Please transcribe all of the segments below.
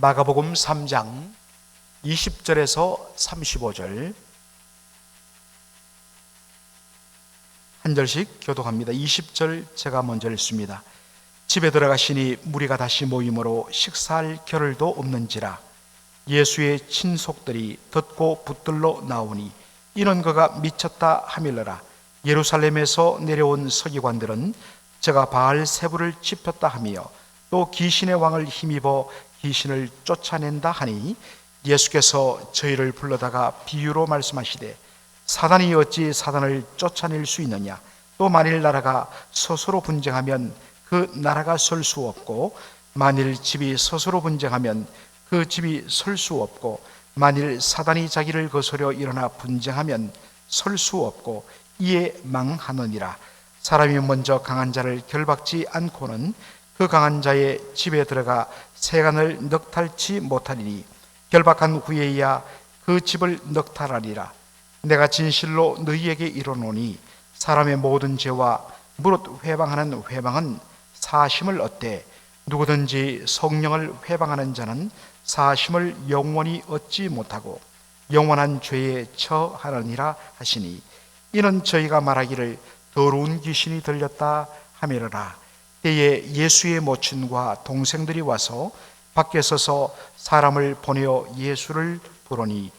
마가복음 3장 20절에서 35절 한 절씩 교독합니다. 20절 제가 먼저 읽습니다. 집에 들어가시니 무리가 다시 모임으로 식사할 겨를도 없는지라. 예수의 친속들이 듣고 붙들러 나오니 이는 그가 미쳤다 하밀러라. 예루살렘에서 내려온 서기관들은 저가 바알세불을 짚었다 하며 또 귀신의 왕을 힘입어 귀신을 쫓아낸다 하니 예수께서 저희를 불러다가 비유로 말씀하시되 사단이 어찌 사단을 쫓아낼 수 있느냐. 또 만일 나라가 스스로 분쟁하면 그 나라가 설 수 없고 만일 집이 스스로 분쟁하면 그 집이 설 수 없고 만일 사단이 자기를 거스려 일어나 분쟁하면 설 수 없고 이에 망하느니라. 사람이 먼저 강한 자를 결박지 않고는 그 강한 자의 집에 들어가 세간을 넉탈치 못하리니 결박한 후에야 그 집을 넉탈하리라. 내가 진실로 너희에게 이르노니 사람의 모든 죄와 무릇 회방하는 회방은 사심을 얻되 누구든지 성령을 회방하는 자는 사심을 영원히 얻지 못하고 영원한 죄에 처하느니라 하시니 이는 저희가 말하기를 더러운 귀신이 들렸다 하미르라. 때에 예수의 모친과 동생들이 와서 밖에 서서 사람을 보내어 예수를 부르니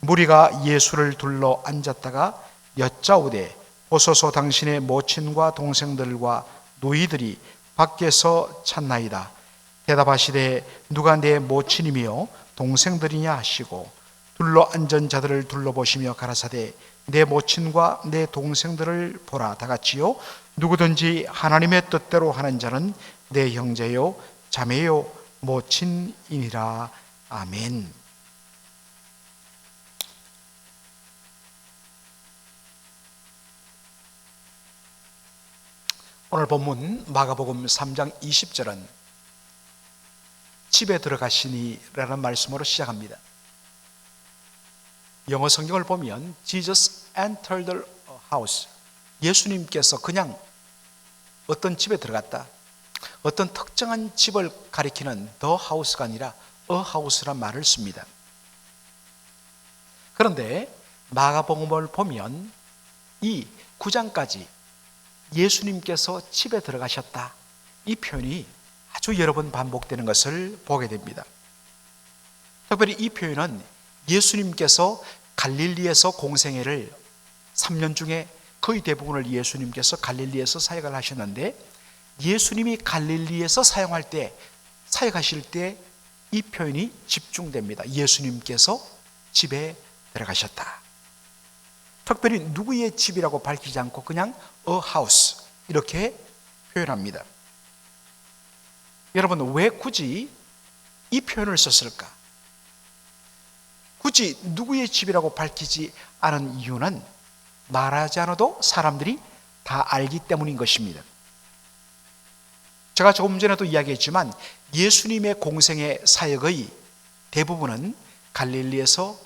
무리가 예수를 둘러 앉았다가 여짜오되 보소서 당신의 모친과 동생들과 노이들이 밖에서 찾나이다. 대답하시되 누가 내 모친이며 동생들이냐 하시고 둘러 앉은 자들을 둘러보시며 가라사대 내 모친과 내 동생들을 보라. 다같이요 누구든지 하나님의 뜻대로 하는 자는 내 형제요 자매요 모친이니라. 아멘. 오늘 본문 마가복음 3장 20절은 집에 들어가시니 라는 말씀으로 시작합니다. 영어 성경을 보면 Jesus entered the house, 예수님께서 그냥 어떤 집에 들어갔다, 어떤 특정한 집을 가리키는 the house가 아니라 a house란 말을 씁니다. 그런데 마가복음을 보면 이 9장까지 예수님께서 집에 들어가셨다, 이 표현이 아주 여러 번 반복되는 것을 보게 됩니다. 특별히 이 표현은 예수님께서 갈릴리에서 공생애를 3년 중에 거의 대부분을 예수님께서 갈릴리에서 사역을 하셨는데 예수님이 갈릴리에서 사역하실 때 이 표현이 집중됩니다. 예수님께서 집에 들어가셨다. 특별히 누구의 집이라고 밝히지 않고 그냥 a house 이렇게 표현합니다. 여러분, 왜 굳이 이 표현을 썼을까? 굳이 누구의 집이라고 밝히지 않은 이유는 말하지 않아도 사람들이 다 알기 때문인 것입니다. 제가 조금 전에도 이야기했지만 예수님의 공생의 사역의 대부분은 갈릴리에서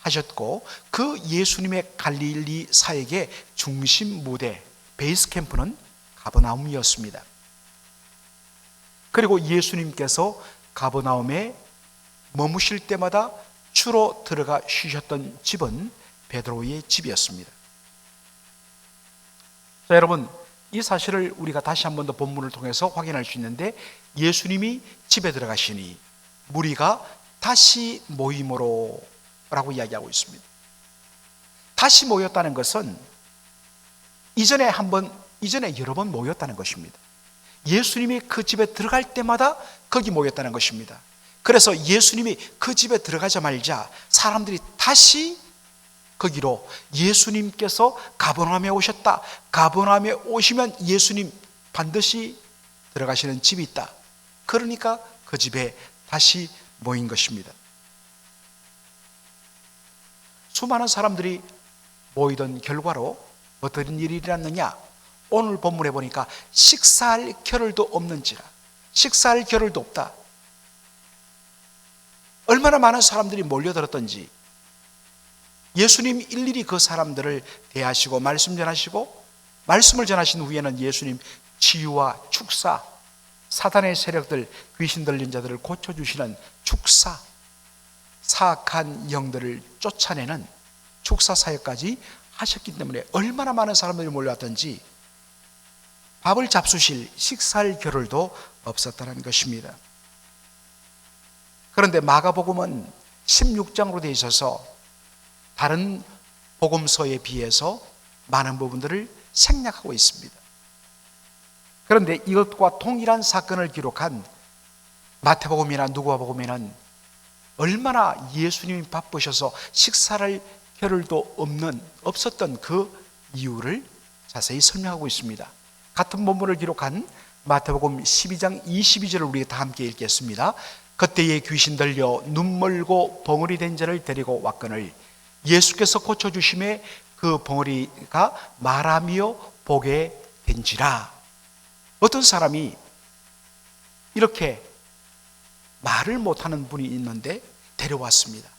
하셨고 그 예수님의 갈릴리 사역의 중심 무대, 베이스 캠프는 가버나움이었습니다. 그리고 예수님께서 가버나움에 머무실 때마다 주로 들어가 쉬셨던 집은 베드로의 집이었습니다. 자, 여러분, 이 사실을 우리가 다시 한 번 더 본문을 통해서 확인할 수 있는데 예수님이 집에 들어가시니 무리가 다시 모임으로 라고 이야기하고 있습니다. 다시 모였다는 것은 이전에 여러 번 모였다는 것입니다. 예수님이 그 집에 들어갈 때마다 거기 모였다는 것입니다. 그래서 예수님이 그 집에 들어가자마자 사람들이 다시 거기로 예수님께서 가버나움에 오셨다, 가버나움에 오시면 예수님 반드시 들어가시는 집이 있다, 그러니까 그 집에 다시 모인 것입니다. 수많은 사람들이 모이던 결과로 어떤 일이 일어났느냐? 오늘 본문에 보니까 식사할 겨를도 없는지라. 식사할 겨를도 없다. 얼마나 많은 사람들이 몰려들었던지 예수님 일일이 그 사람들을 대하시고 말씀 전하시고 말씀을 전하신 후에는 예수님 치유와 축사, 사단의 세력들, 귀신 들린 자들을 고쳐주시는 축사, 사악한 영들을 쫓아내는 축사 사역까지 하셨기 때문에 얼마나 많은 사람들이 몰려왔던지 밥을 잡수실, 식사할 겨를도 없었다는 것입니다. 그런데 마가복음은 16장으로 되어 있어서 다른 복음서에 비해서 많은 부분들을 생략하고 있습니다. 그런데 이것과 동일한 사건을 기록한 마태복음이나 누가복음에는 얼마나 예수님이 바쁘셔서 식사를 겨를도 없었던 그 이유를 자세히 설명하고 있습니다. 같은 본문을 기록한 마태복음 12장 22절을 우리가 다 함께 읽겠습니다. 그때에 귀신 들려 눈 멀고 벙어리 된 자를 데리고 왔거늘 예수께서 고쳐주심에 그 벙어리가 말하며 보게 된지라. 어떤 사람이 이렇게 말을 못하는 분이 있는데 데려왔습니다.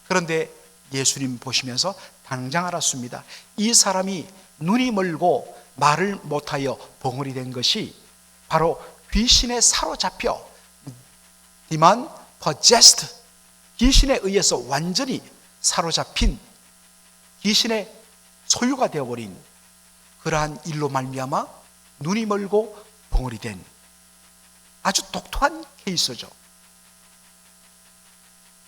그런데 예수님 보시면서 당장 알았습니다. 이 사람이 눈이 멀고 말을 못하여 벙어리 된 것이 바로 귀신에 사로잡혀 demon possessed, 귀신에 의해서 완전히 사로잡힌, 귀신의 소유가 되어버린 그러한 일로 말미암아 눈이 멀고 벙어리 된 아주 독특한 케이스죠.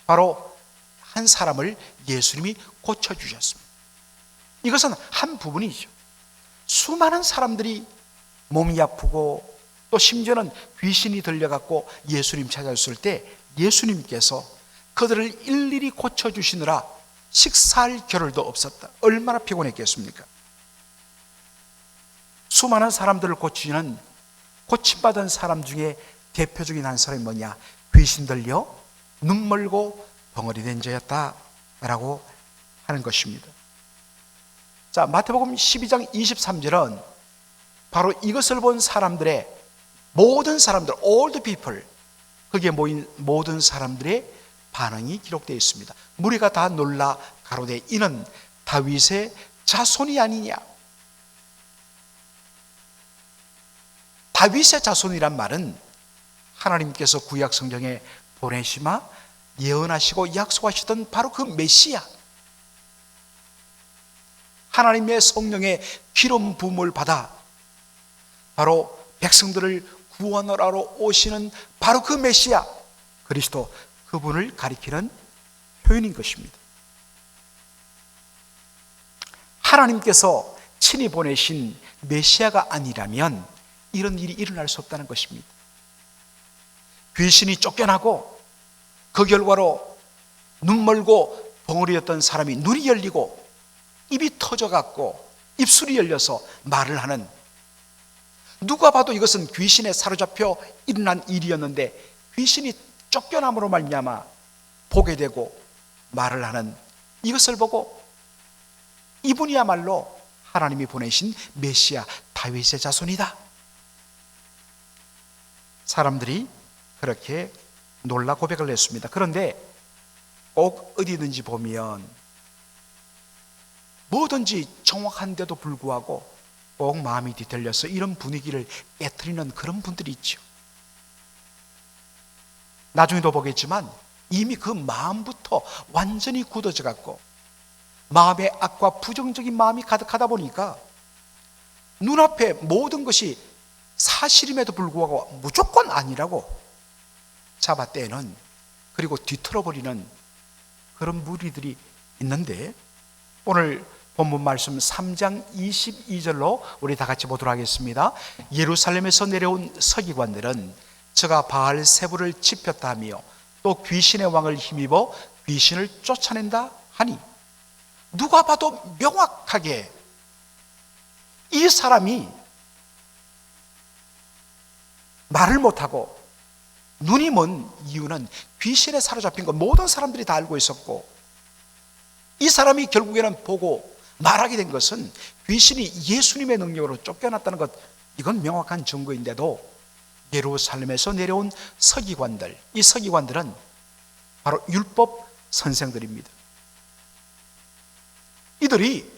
바로 한 사람을 예수님이 고쳐주셨습니다. 이것은 한 부분이죠. 수많은 사람들이 몸이 아프고 또 심지어는 귀신이 들려갖고 예수님 찾아왔을 때 예수님께서 그들을 일일이 고쳐주시느라 식사할 겨를도 없었다. 얼마나 피곤했겠습니까? 수많은 사람들을 고치는 고침받은 사람 중에 대표적인 한 사람이 뭐냐? 귀신 들려 눈 멀고 벙어리 된 자였다라고 하는 것입니다. 자, 마태복음 12장 23절은 바로 이것을 본 사람들의 모든 사람들, all the people, 거기에 모인 모든 사람들의 반응이 기록되어 있습니다. 무리가 다 놀라 가로되 이는 다윗의 자손이 아니냐. 다윗의 자손이란 말은 하나님께서 구약 성경에 보내시마 예언하시고 약속하시던 바로 그 메시아, 하나님의 성령의 기름 부음을 받아 바로 백성들을 구원하러 오시는 바로 그 메시아 그리스도, 그분을 가리키는 표현인 것입니다. 하나님께서 친히 보내신 메시아가 아니라면 이런 일이 일어날 수 없다는 것입니다. 귀신이 쫓겨나고 그 결과로 눈 멀고 벙어리였던 사람이 눈이 열리고 입이 터져갖고 입술이 열려서 말을 하는, 누가 봐도 이것은 귀신에 사로잡혀 일어난 일이었는데 귀신이 쫓겨남으로 말미암아 보게 되고 말을 하는 이것을 보고 이분이야말로 하나님이 보내신 메시아 다윗의 자손이다. 사람들이 그렇게 놀라 고백을 했습니다. 그런데 꼭 어디든지 보면 뭐든지 정확한데도 불구하고 꼭 마음이 뒤틀려서 이런 분위기를 깨트리는 그런 분들이 있죠. 나중에도 보겠지만 이미 그 마음부터 완전히 굳어져 갖고 마음의 악과 부정적인 마음이 가득하다 보니까 눈앞에 모든 것이 사실임에도 불구하고 무조건 아니라고 잡아떼는, 그리고 뒤틀어버리는 그런 무리들이 있는데, 오늘 본문 말씀 3장 22절로 우리 다 같이 보도록 하겠습니다. 예루살렘에서 내려온 서기관들은 저가 바알세불을 지폈다 하며 또 귀신의 왕을 힘입어 귀신을 쫓아낸다 하니, 누가 봐도 명확하게 이 사람이 말을 못하고 눈이 먼 이유는 귀신에 사로잡힌 것 모든 사람들이 다 알고 있었고, 이 사람이 결국에는 보고 말하게 된 것은 귀신이 예수님의 능력으로 쫓겨났다는 것, 이건 명확한 증거인데도 예루살렘에서 내려온 서기관들, 이 서기관들은 바로 율법 선생들입니다. 이들이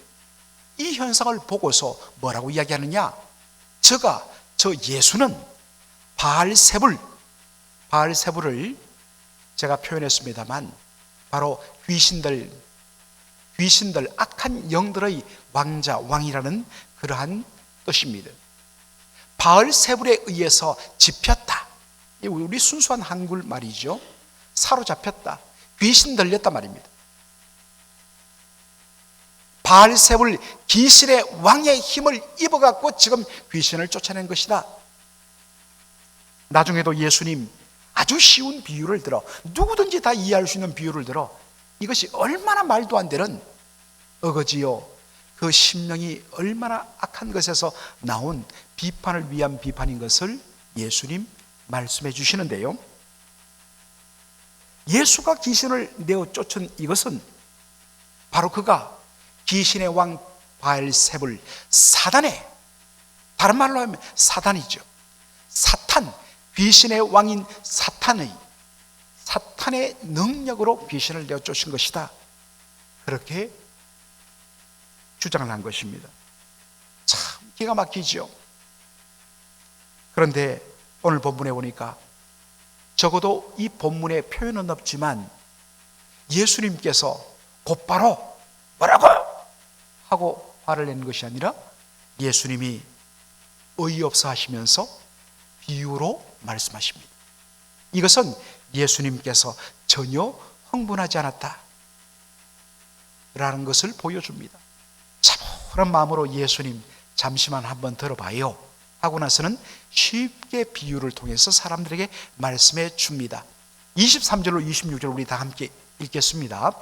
이 현상을 보고서 뭐라고 이야기하느냐? 저 예수는 바알세불을 제가 표현했습니다만 바로 귀신들, 악한 영들의 왕이라는 그러한 뜻입니다. 바알세불에 의해서 집혔다. 우리 순수한 한글 말이죠. 사로잡혔다. 귀신 들렸단 말입니다. 바알세불 귀신의 왕의 힘을 입어갖고 지금 귀신을 쫓아낸 것이다. 나중에도 예수님 아주 쉬운 비유를 들어, 누구든지 다 이해할 수 있는 비유를 들어, 이것이 얼마나 말도 안 되는 어거지요, 그 심령이 얼마나 악한 것에서 나온 비판을 위한 비판인 것을 예수님 말씀해 주시는데요, 예수가 귀신을 내어 쫓은 이것은 바로 그가 귀신의 왕 바알세불, 사단의, 다른 말로 하면 사단이죠, 사탄, 귀신의 왕인 사탄의 능력으로 귀신을 내어 쫓은 것이다, 그렇게 주장을 한 것입니다. 참 기가 막히죠. 그런데 오늘 본문에 보니까 적어도 이 본문에 표현은 없지만 예수님께서 곧바로 뭐라고 하고 화를 내는 것이 아니라 예수님이 어이없어 하시면서 비유로 말씀하십니다. 이것은 예수님께서 전혀 흥분하지 않았다 라는 것을 보여줍니다. 차분한 마음으로 예수님 잠시만 한번 들어봐요 하고 나서는 쉽게 비유를 통해서 사람들에게 말씀해 줍니다. 23절로 26절 우리 다 함께 읽겠습니다.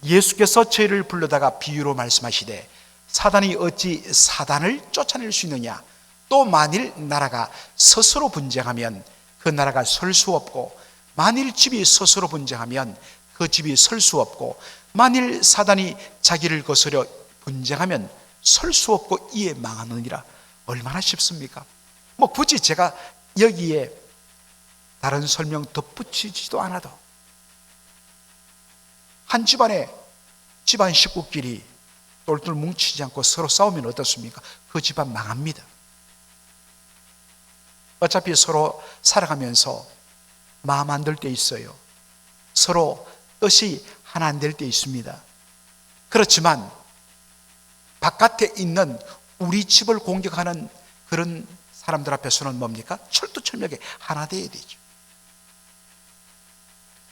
예수께서 저희를 불러다가 비유로 말씀하시되 사단이 어찌 사단을 쫓아낼 수 있느냐, 또 만일 나라가 스스로 분쟁하면 그 나라가 설 수 없고, 만일 집이 스스로 분쟁하면 그 집이 설 수 없고, 만일 사단이 자기를 거스려 분쟁하면 설 수 없고 이에 망하느니라. 얼마나 쉽습니까? 굳이 제가 여기에 다른 설명 덧붙이지도 않아도 한 집안에 집안 식구끼리 똘똘 뭉치지 않고 서로 싸우면 어떻습니까? 그 집안 망합니다. 어차피 서로 살아가면서 마음 안 들 때 있어요. 서로 뜻이 하나 안 될 때 있습니다. 그렇지만 바깥에 있는 우리 집을 공격하는 그런 사람들 앞에서는 뭡니까? 철두철미하게 하나 되어야 되죠.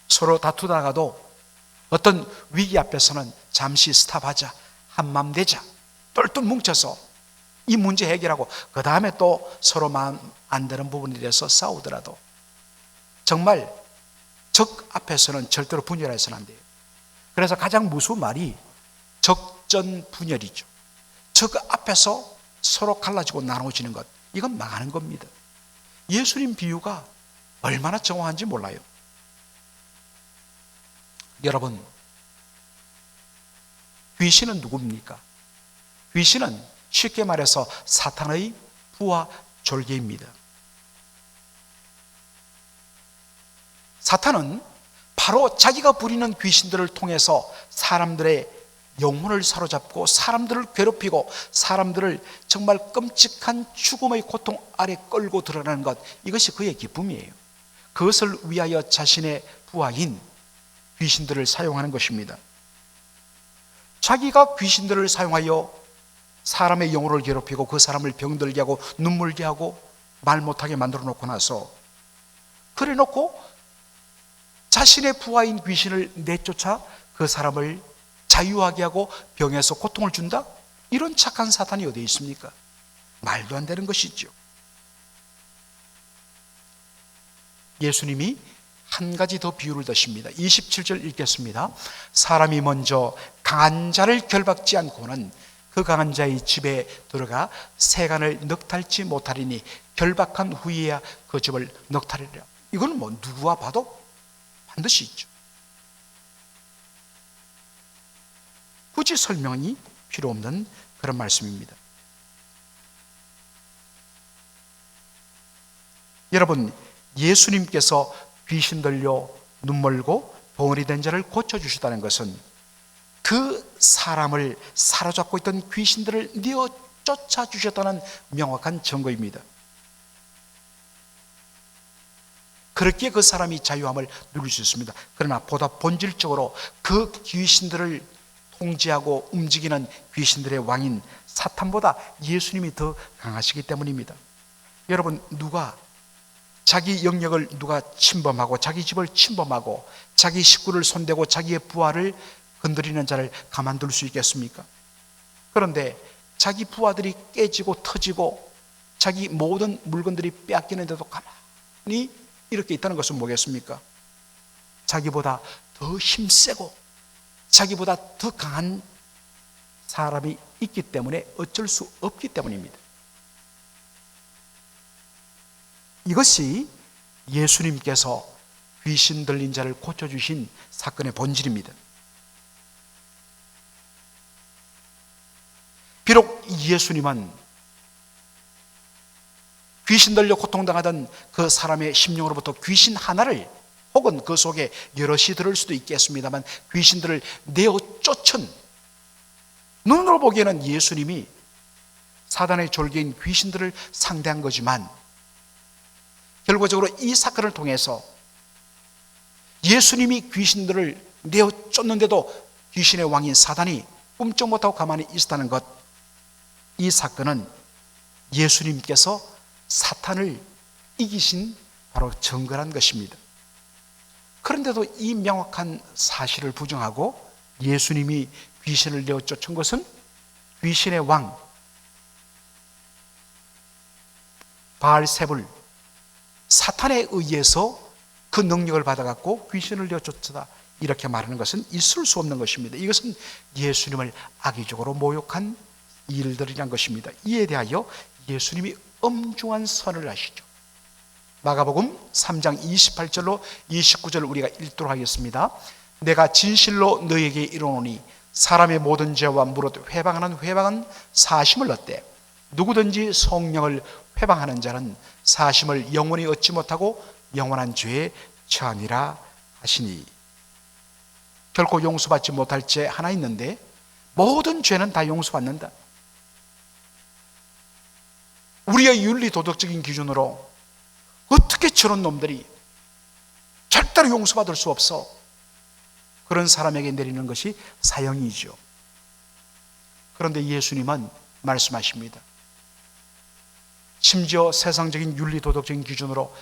서로 다투다가도 어떤 위기 앞에서는 잠시 스탑하자, 한마음 되자, 똘똘 뭉쳐서 이 문제 해결하고 그 다음에 또 서로 마음 안 드는 부분에 대해서 싸우더라도 정말 적 앞에서는 절대로 분열해서는 안 돼요. 그래서 가장 무서운 말이 적전분열이죠. 적 앞에서 서로 갈라지고 나눠지는 것, 이건 망하는 겁니다. 예수님 비유가 얼마나 정확한지 몰라요. 여러분, 귀신은 누굽니까? 귀신은 쉽게 말해서 사탄의 부하 졸개입니다. 사탄은 바로 자기가 부리는 귀신들을 통해서 사람들의 영혼을 사로잡고 사람들을 괴롭히고 사람들을 정말 끔찍한 죽음의 고통 아래 끌고 들어가는 것, 이것이 그의 기쁨이에요. 그것을 위하여 자신의 부하인 귀신들을 사용하는 것입니다. 자기가 귀신들을 사용하여 사람의 영혼을 괴롭히고 그 사람을 병들게 하고 눈물게 하고 말 못하게 만들어 놓고 나서 그래 놓고 자신의 부하인 귀신을 내쫓아 그 사람을 자유하게 하고 병에서 고통을 준다? 이런 착한 사탄이 어디 있습니까? 말도 안 되는 것이죠. 예수님이 한 가지 더 비유를 드십니다. 27절 읽겠습니다. 사람이 먼저 강한 자를 결박지 않고는 그 강한 자의 집에 들어가 세간을 넉탈지 못하리니 결박한 후에야 그 집을 넉탈하리라. 이건 누구와 봐도 반드시 있죠. 굳이 설명이 필요 없는 그런 말씀입니다. 여러분, 예수님께서 귀신 들려 눈멀고 벙어리 된 자를 고쳐주시다는 것은 그 사람을 사로잡고 있던 귀신들을 내어 쫓아주셨다는 명확한 증거입니다. 그렇게 그 사람이 자유함을 누릴 수 있습니다. 그러나 보다 본질적으로 그 귀신들을 통제하고 움직이는 귀신들의 왕인 사탄보다 예수님이 더 강하시기 때문입니다. 여러분, 누가 자기 영역을 누가 침범하고 자기 집을 침범하고 자기 식구를 손대고 자기의 부하를 건드리는 자를 가만둘 수 있겠습니까? 그런데 자기 부하들이 깨지고 터지고 자기 모든 물건들이 빼앗기는데도 가만히 이렇게 있다는 것은 뭐겠습니까? 자기보다 더 힘세고 자기보다 더 강한 사람이 있기 때문에 어쩔 수 없기 때문입니다. 이것이 예수님께서 귀신 들린 자를 고쳐주신 사건의 본질입니다. 비록 예수님은 귀신 들려 고통당하던 그 사람의 심령으로부터 귀신 하나를 혹은 그 속에 여럿이 들을 수도 있겠습니다만 귀신들을 내어 쫓은, 눈으로 보기에는 예수님이 사단의 졸개인 귀신들을 상대한 거지만 결과적으로 이 사건을 통해서 예수님이 귀신들을 내어 쫓는데도 귀신의 왕인 사단이 꼼짝 못하고 가만히 있었다는 것, 이 사건은 예수님께서 사탄을 이기신 바로 증거란 것입니다. 그런데도 이 명확한 사실을 부정하고 예수님이 귀신을 내어 쫓은 것은 귀신의 왕 바알세불 사탄에 의해서 그 능력을 받아갖고 귀신을 내어 쫓다, 이렇게 말하는 것은 있을 수 없는 것입니다. 이것은 예수님을 악의적으로 모욕한 일들이란 것입니다. 이에 대하여 예수님이 엄중한 선을 하시죠. 마가복음 3장 28절로 29절을 우리가 읽도록 하겠습니다. 내가 진실로 너에게 이르노니 사람의 모든 죄와 무릇 회방하는 회방은 사심을 얻되 누구든지 성령을 회방하는 자는 사심을 영원히 얻지 못하고 영원한 죄에 처하니라 하시니. 결코 용서받지 못할 죄 하나 있는데 모든 죄는 다 용서받는다. 우리의 윤리 도덕적인 기준으로 어떻게 저런 놈들이 절대로 용서받을 수 없어, 그런 사람에게 내리는 것이 사형이죠. 그런데 예수님은 말씀하십니다. 심지어 세상적인 윤리 도덕적인 기준으로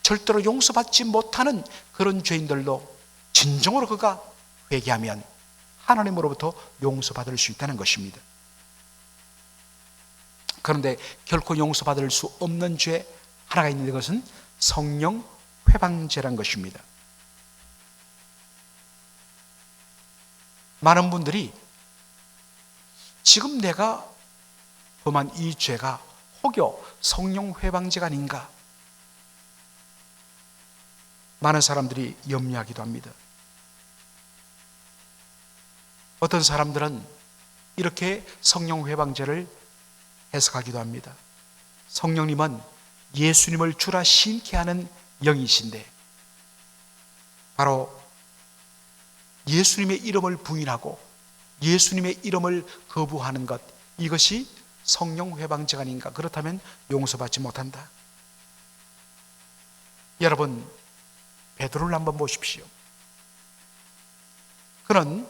절대로 용서받지 못하는 그런 죄인들도 진정으로 그가 회개하면 하나님으로부터 용서받을 수 있다는 것입니다. 그런데 결코 용서받을 수 없는 죄 하나가 있는데 그것은 성령 회방죄란 것입니다. 많은 분들이 지금 내가 범한 이 죄가 혹여 성령 회방죄가 아닌가, 많은 사람들이 염려하기도 합니다. 어떤 사람들은 이렇게 성령 회방죄를 해석하기도 합니다. 성령님은 예수님을 주라 신케 하는 영이신데 바로 예수님의 이름을 부인하고 예수님의 이름을 거부하는 것, 이것이 성령 회방죄가 아닌가. 그렇다면 용서받지 못한다. 여러분, 베드로를 한번 보십시오. 그는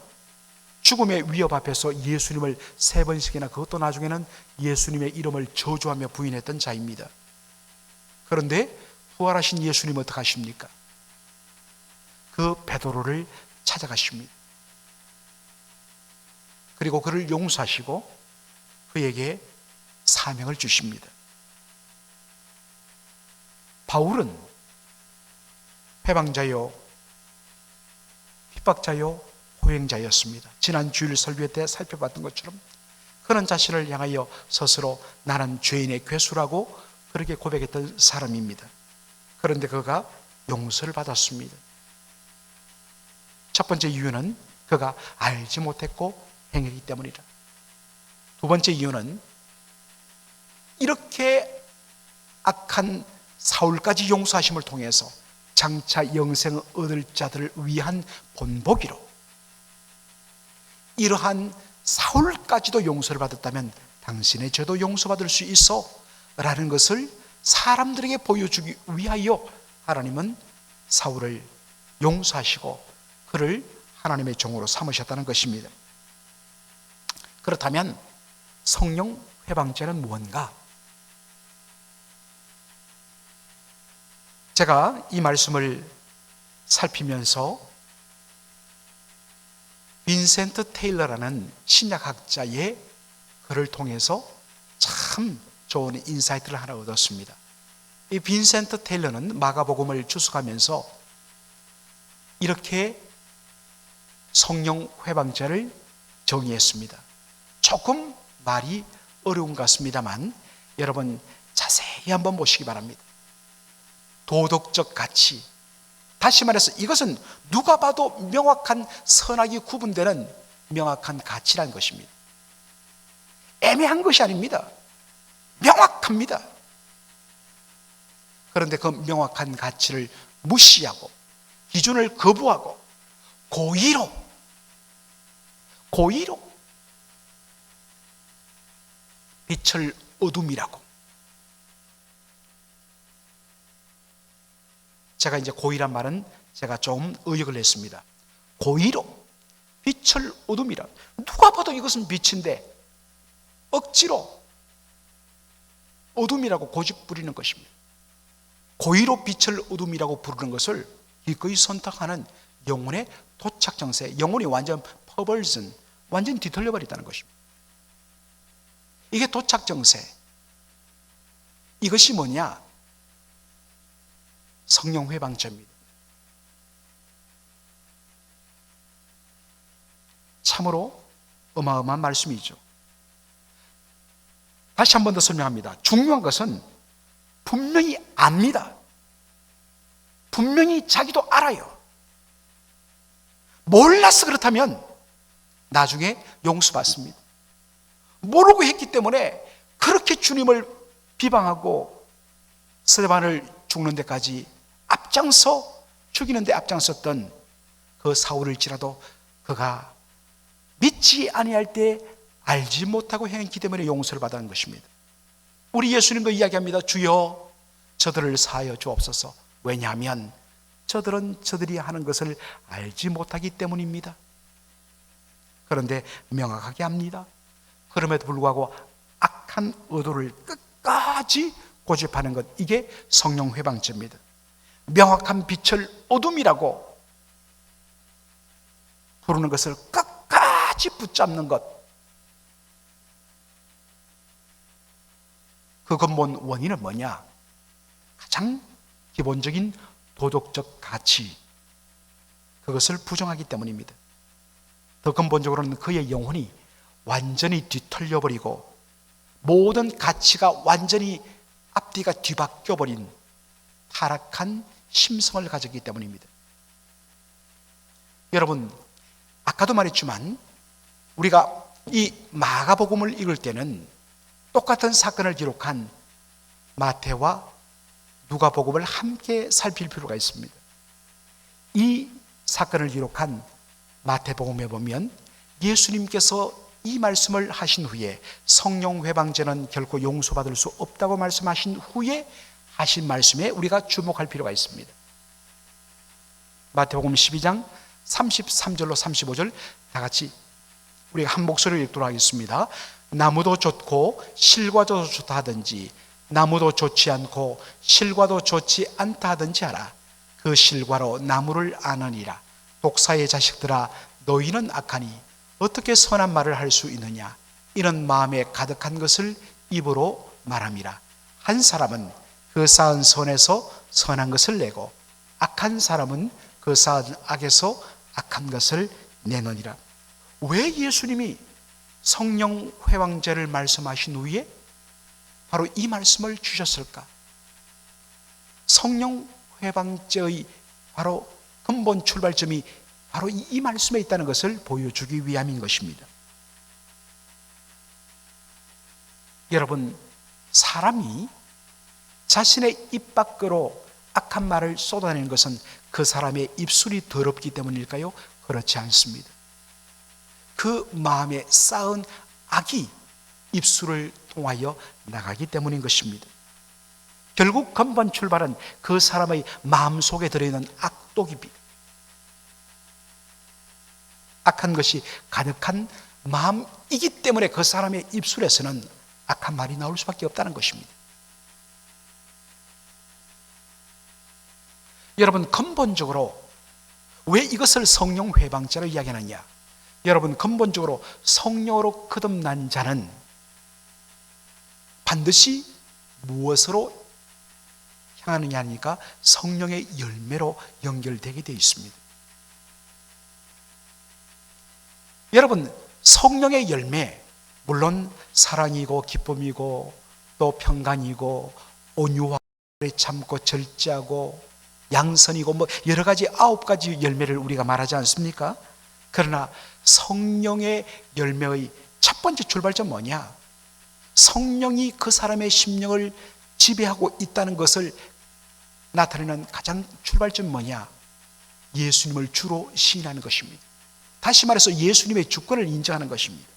죽음의 위협 앞에서 예수님을 3번씩이나, 그것도 나중에는 예수님의 이름을 저주하며 부인했던 자입니다. 그런데 부활하신 예수님 어떻게 하십니까? 그 베드로를 찾아가십니다. 그리고 그를 용서하시고 그에게 사명을 주십니다. 바울은 회방자요, 핍박자요, 호행자였습니다. 지난 주일 설교 때 살펴봤던 것처럼 그는 자신을 향하여 스스로 나는 죄인의 괴수라고 그렇게 고백했던 사람입니다. 그런데 그가 용서를 받았습니다. 첫 번째 이유는 그가 알지 못했고 행했기 때문이다. 두 번째 이유는 이렇게 악한 사울까지 용서하심을 통해서 장차 영생을 얻을 자들을 위한 본보기로 이러한 사울까지도 용서를 받았다면 당신의 죄도 용서받을 수 있어 라는 것을 사람들에게 보여주기 위하여 하나님은 사울을 용서하시고 그를 하나님의 종으로 삼으셨다는 것입니다. 그렇다면 성령 회방죄는 무언가? 제가 이 말씀을 살피면서 빈센트 테일러라는 신약학자의 글을 통해서 참 좋은 인사이트를 하나 얻었습니다. 이 빈센트 테일러는 마가복음을 주석하면서 이렇게 성령 회방죄를 정의했습니다. 조금 말이 어려운 것 같습니다만 여러분 자세히 한번 보시기 바랍니다. 도덕적 가치, 다시 말해서 이것은 누가 봐도 명확한 선악이 구분되는 명확한 가치라는 것입니다. 애매한 것이 아닙니다. 명확합니다. 그런데 그 명확한 가치를 무시하고 기준을 거부하고 고의로 빛을 어둠이라고, 제가 이제 고의란 말은 제가 좀 의역을 했습니다. 고의로 빛을 어둠이라, 누가 봐도 이것은 빛인데 억지로 어둠이라고 고집 부리는 것입니다. 고의로 빛을 어둠이라고 부르는 것을 기꺼이 선택하는 영혼의 도착 정세, 영혼이 완전 퍼벌전, 완전 뒤틀려 버렸다는 것입니다. 이게 도착 정세. 이것이 뭐냐? 성령 회방죄입니다. 참으로 어마어마한 말씀이죠. 다시 한 번 더 설명합니다. 중요한 것은 분명히 압니다. 분명히 자기도 알아요. 몰라서 그렇다면 나중에 용서받습니다. 모르고 했기 때문에 그렇게 주님을 비방하고 스데반을 죽는 데까지 죽이는 데 앞장섰던 그 사울일지라도 그가 믿지 아니할 때 알지 못하고 행했기 때문에 용서를 받은 것입니다. 우리 예수님도 이야기합니다. 주여 저들을 사하여 주옵소서. 왜냐하면 저들은 저들이 하는 것을 알지 못하기 때문입니다. 그런데 명확하게 합니다. 그럼에도 불구하고 악한 의도를 끝까지 고집하는 것, 이게 성령 회방죄입니다. 명확한 빛을 어둠이라고 부르는 것을 끝까지 붙잡는 것, 그 근본 원인은 뭐냐? 가장 기본적인 도덕적 가치, 그것을 부정하기 때문입니다. 더 근본적으로는 그의 영혼이 완전히 뒤틀려버리고 모든 가치가 완전히 앞뒤가 뒤바뀌어버린 타락한 심성을 가졌기 때문입니다. 여러분, 아까도 말했지만 우리가 이 마가복음을 읽을 때는 똑같은 사건을 기록한 마태와 누가복음을 함께 살필 필요가 있습니다. 이 사건을 기록한 마태복음에 보면 예수님께서 이 말씀을 하신 후에 성령 회방죄는 결코 용서받을 수 없다고 말씀하신 후에 하신 말씀에 우리가 주목할 필요가 있습니다. 마태복음 12장 33절로 35절 다 같이 우리가 한 목소리로 읽도록 하겠습니다. 나무도 좋고 실과도 좋다 하든지 나무도 좋지 않고 실과도 좋지 않다 하든지 하라. 그 실과로 나무를 아느니라. 독사의 자식들아, 너희는 악하니 어떻게 선한 말을 할 수 있느냐? 이런 마음에 가득한 것을 입으로 말함이라. 한 사람은 그 쌓은 선에서 선한 것을 내고 악한 사람은 그 쌓은 악에서 악한 것을 내느니라. 왜 예수님이 성령 회방죄를 말씀하신 후에 바로 이 말씀을 주셨을까? 성령 회방죄의 바로 근본 출발점이 바로 이 말씀에 있다는 것을 보여주기 위함인 것입니다. 여러분, 사람이 자신의 입 밖으로 악한 말을 쏟아내는 것은 그 사람의 입술이 더럽기 때문일까요? 그렇지 않습니다. 그 마음에 쌓은 악이 입술을 통하여 나가기 때문인 것입니다. 결국 근본 출발은 그 사람의 마음속에 들어있는 악독입니다. 악한 것이 가득한 마음이기 때문에 그 사람의 입술에서는 악한 말이 나올 수밖에 없다는 것입니다. 여러분, 근본적으로 왜 이것을 성령 회방죄로 이야기하느냐? 여러분, 근본적으로 성령으로 거듭난 자는 반드시 무엇으로 향하느냐 하니까 성령의 열매로 연결되게 되어 있습니다. 여러분, 성령의 열매, 물론 사랑이고 기쁨이고 또 평강이고 온유하고 참고 절제하고 양선이고 뭐 여러 가지 9가지 열매를 우리가 말하지 않습니까? 그러나 성령의 열매의 첫 번째 출발점 뭐냐? 성령이 그 사람의 심령을 지배하고 있다는 것을 나타내는 가장 출발점 뭐냐? 예수님을 주로 시인하는 것입니다. 다시 말해서 예수님의 주권을 인정하는 것입니다.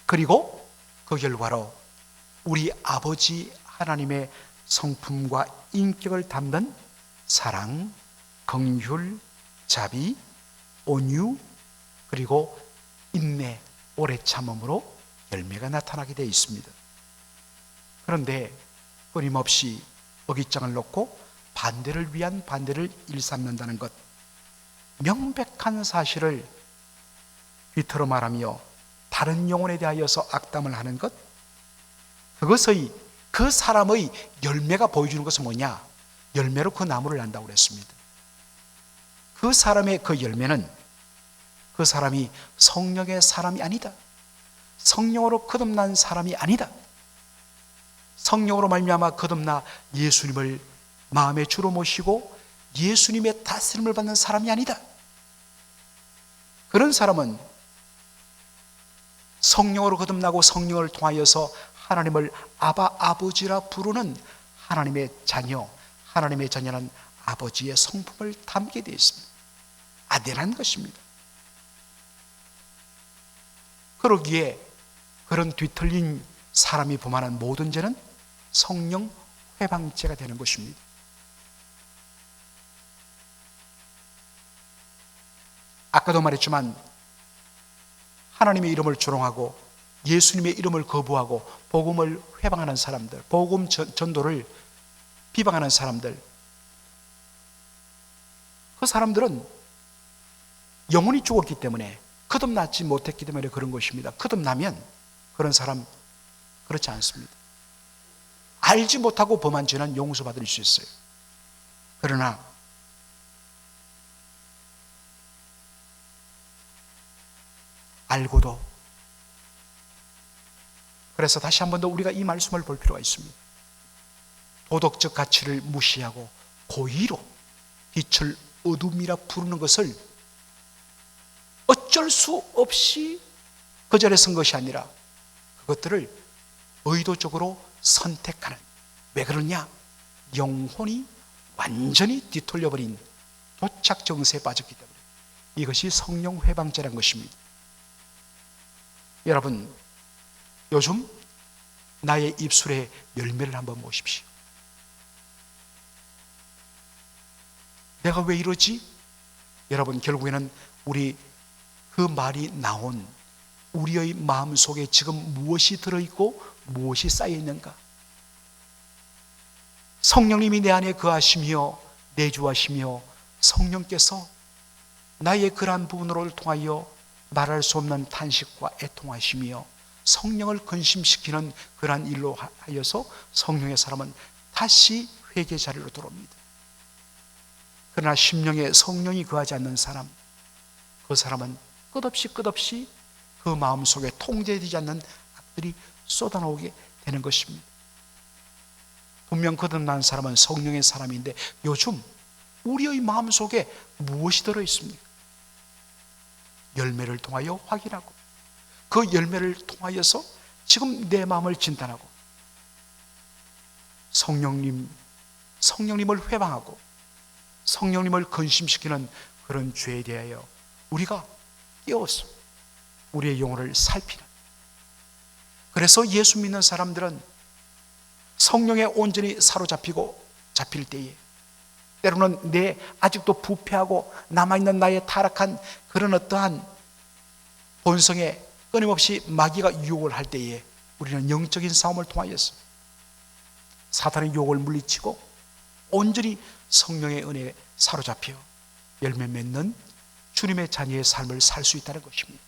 그리고 그 결과로 우리 아버지 하나님의 성품과 인격을 담는 사랑, 긍휼, 자비, 온유, 그리고 인내, 오래 참음으로 열매가 나타나게 되어 있습니다. 그런데 끊임없이 어깃장을 놓고 반대를 위한 반대를 일삼는다는 것, 명백한 사실을 뒤틀어 말하며 다른 영혼에 대하여서 악담을 하는 것, 그것의 그 사람의 열매가 보여주는 것은 뭐냐? 열매로 그 나무를 안다고 그랬습니다. 그 사람의 그 열매는 그 사람이 성령의 사람이 아니다. 성령으로 거듭난 사람이 아니다. 성령으로 말미암아 거듭나 예수님을 마음의 주로 모시고 예수님의 다스림을 받는 사람이 아니다. 그런 사람은 성령으로 거듭나고 성령을 통하여서 하나님을 아바 아버지라 부르는 하나님의 자녀, 하나님의 자녀는 아버지의 성품을 담게 되어 있습니다. 아들한 것입니다. 그러기에 그런 뒤틀린 사람이 범하는 모든 죄는 성령 회방죄가 되는 것입니다. 아까도 말했지만 하나님의 이름을 조롱하고 예수님의 이름을 거부하고 복음을 회방하는 사람들, 복음 전도를 비방하는 사람들, 그 사람들은 영혼이 죽었기 때문에, 거듭나지 못했기 때문에 그런 것입니다. 거듭나면 그런 사람 그렇지 않습니다. 알지 못하고 범한 죄는 용서받을 수 있어요. 그러나 알고도, 그래서 다시 한 번 더 우리가 이 말씀을 볼 필요가 있습니다. 도덕적 가치를 무시하고 고의로 빛을 어둠이라 부르는 것을 어쩔 수 없이 거절해선 것이 아니라 그것들을 의도적으로 선택하는, 왜 그러냐? 영혼이 완전히 뒤틀려버린 도착 정세에 빠졌기 때문에. 이것이 성령 회방죄라는 것입니다. 여러분, 요즘 나의 입술의 열매를 한번 보십시오. 내가 왜 이러지? 여러분, 결국에는 우리 그 말이 나온 우리의 마음속에 지금 무엇이 들어있고 무엇이 쌓여있는가? 성령님이 내 안에 거하시며 내주하시며 성령께서 나의 그러한 부분으로 통하여 말할 수 없는 탄식과 애통하시며 성령을 근심시키는 그러한 일로 하여서 성령의 사람은 다시 회개 자리로 들어옵니다. 그러나 심령에 성령이 거하지 않는 사람, 그 사람은 끝없이 그 마음속에 통제되지 않는 악들이 쏟아나오게 되는 것입니다. 분명 거듭난 사람은 성령의 사람인데 요즘 우리의 마음속에 무엇이 들어있습니까? 열매를 통하여 확인하고 그 열매를 통하여서 지금 내 마음을 진단하고 성령님을 회방하고 성령님을 근심시키는 그런 죄에 대하여 우리가 깨워서 우리의 영혼을 살피는, 그래서 예수 믿는 사람들은 성령에 온전히 사로잡히고 잡힐 때에, 때로는 내 아직도 부패하고 남아있는 나의 타락한 그런 어떠한 본성에 끊임없이 마귀가 유혹을 할 때에 우리는 영적인 싸움을 통하여서 사탄의 유혹을 물리치고 온전히 성령의 은혜에 사로잡혀 열매 맺는 주님의 자녀의 삶을 살 수 있다는 것입니다.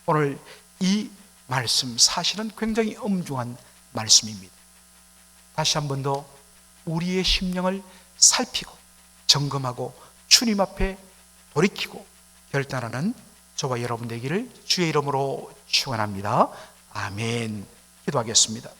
오늘 이 말씀 사실은 굉장히 엄중한 말씀입니다. 다시 한 번 더 우리의 심령을 살피고 점검하고 주님 앞에 돌이키고 결단하는 저와 여러분 되기를 주의 이름으로 축원합니다. 아멘. 기도하겠습니다.